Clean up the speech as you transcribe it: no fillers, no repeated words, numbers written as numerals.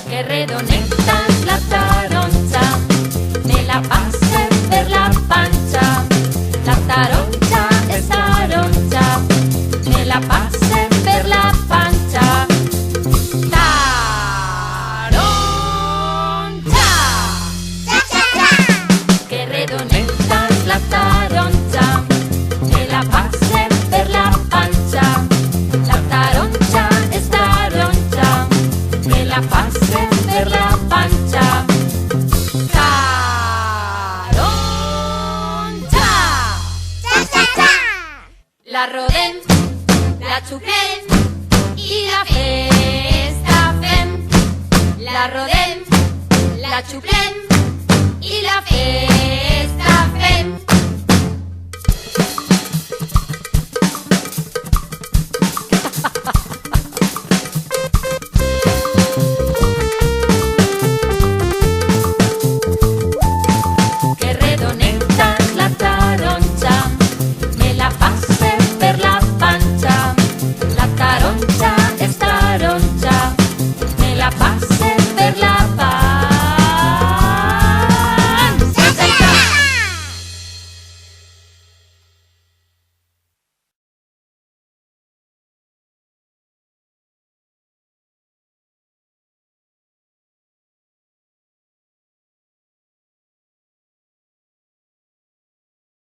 Que redoneta es la taroncha, me la pasé per la pancha. La taroncha es taroncha, me la pasé per la pancha. Taroncha. Que redoneta es la taroncha, me la pasé per la pancha. La taroncha es taroncha, me la pasé per la pancha. Taroncha. La rodem, la xuclem i la festa fem. La rodem, la xuclem i la fem.